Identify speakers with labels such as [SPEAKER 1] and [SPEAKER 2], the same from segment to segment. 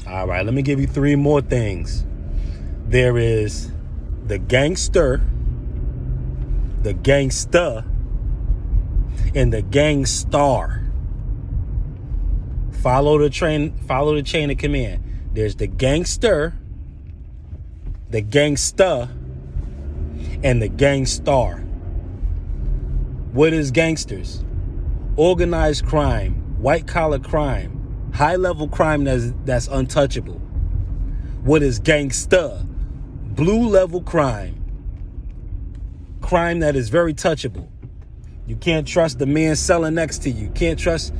[SPEAKER 1] All right, let me give you three more things. There is the Gangster, the Gangsta, and the Gangstarr. Follow the chain of command. There's the Gangster, the Gangsta, and the Gangstarr. What is gangsters? Organized crime, white collar crime, high level crime that's untouchable. What is Gangsta? Blue level crime that is very touchable. You can't trust the man selling next to you. You can't trust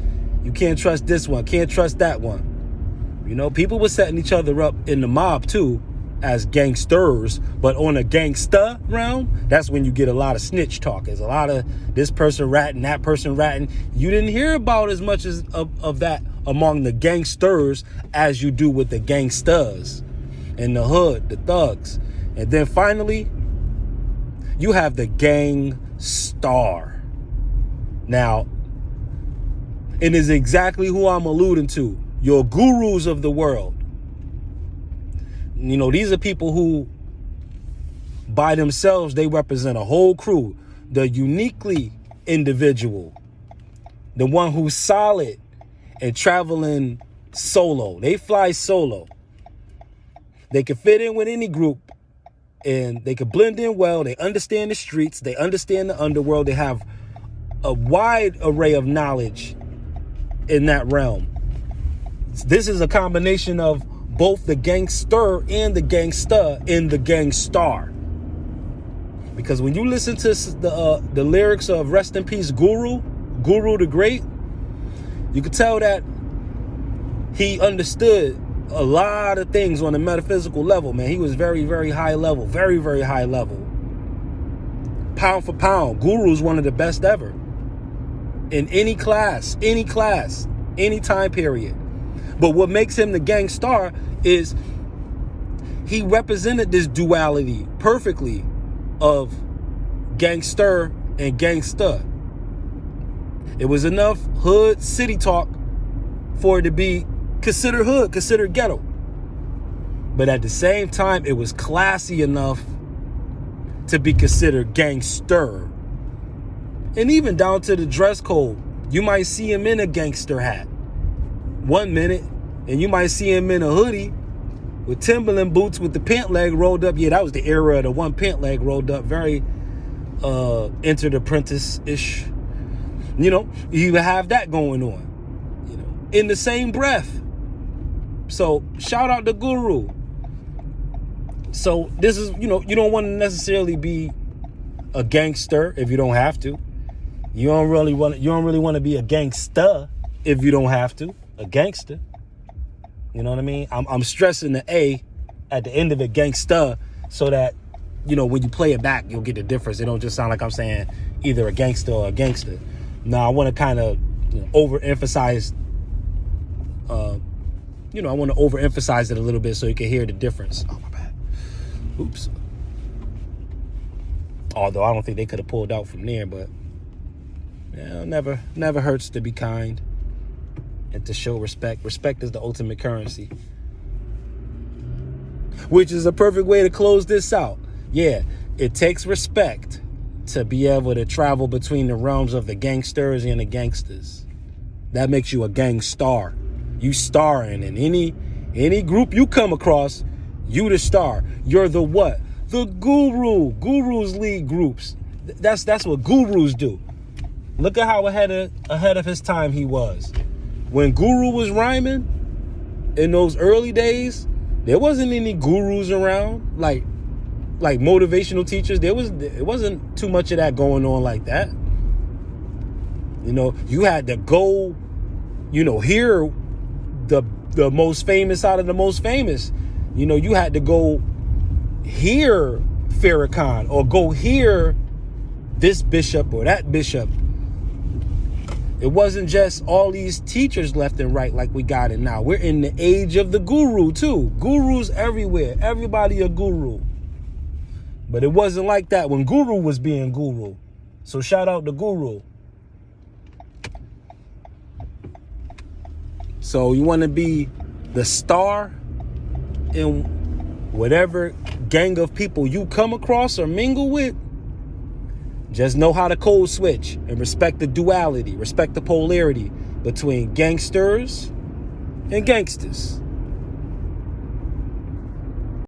[SPEAKER 1] this one. Can't trust that one. You know, people were setting each other up in the mob too as gangsters, but on a gangsta realm, that's when you get a lot of snitch talk. There's a lot of this person ratting, that person ratting. You didn't hear about as much as of that among the gangsters as you do with the gangstas in the hood, the thugs. And then finally, you have the Gangstarr. Now, it is exactly who I'm alluding to. Your gurus of the world. You know, these are people who, by themselves, they represent a whole crew. The uniquely individual. The one who's solid and traveling solo. They fly solo. They can fit in with any group. And they can blend in well. They understand the streets. They understand the underworld. They have a wide array of knowledge in that realm. This is a combination of both the gangster and the gangsta in the Gangstarr. Because when you listen to the lyrics of Rest in Peace Guru the Great, you could tell that he understood a lot of things on a metaphysical level, man. He was very, very high level, very, very high level. Pound for pound, Guru's one of the best ever. In any class, any time period. But what makes him the Gangstarr is he represented this duality perfectly of gangster and gangsta. It was enough hood city talk for it to be considered hood, considered ghetto. But at the same time, it was classy enough to be considered gangster. And even down to the dress code, you might see him in a gangster hat 1 minute, and you might see him in a hoodie with Timberland boots with the pant leg rolled up. Yeah, that was the era of the one pant leg rolled up. Very Enter the Apprentice-ish. You know, you have that going on, you know, in the same breath. So shout out to Guru. So this is, you know, you don't want to necessarily be a gangster if you don't have to. You don't really want to be a gangsta if you don't have to. A gangster. You know what I mean? I'm stressing the A at the end of it, gangsta, so that, you know, when you play it back, you'll get the difference. It don't just sound like I'm saying either a gangster or a gangster. Now, I want to kind of, you know, overemphasize, I want to overemphasize it a little bit so you can hear the difference. Oh, my bad. Oops. Although I don't think they could have pulled out from there, but yeah, never hurts to be kind and to show respect. Respect is the ultimate currency. Which is a perfect way to close this out. Yeah, it takes respect to be able to travel between the realms of the gangsters and the gangsters. That makes you a gangstar. You starring in any group you come across, you the star. You're the what? The guru. Gurus lead groups. That's what gurus do. Look at how ahead of his time he was. When Guru was rhyming in those early days, there wasn't any gurus around, like motivational teachers. It wasn't too much of that going on like that. You know, you had to go, you know, hear the most famous out of the most famous. You know, you had to go hear Farrakhan or go hear this bishop or that bishop. It wasn't just all these teachers left and right like we got it now. We're in the age of the guru too. Gurus everywhere. Everybody a guru. But it wasn't like that when Guru was being Guru. So shout out to Guru. So you want to be the star in whatever gang of people you come across or mingle with, just know how to code switch and respect the duality, respect the polarity between gangsters and gangsters.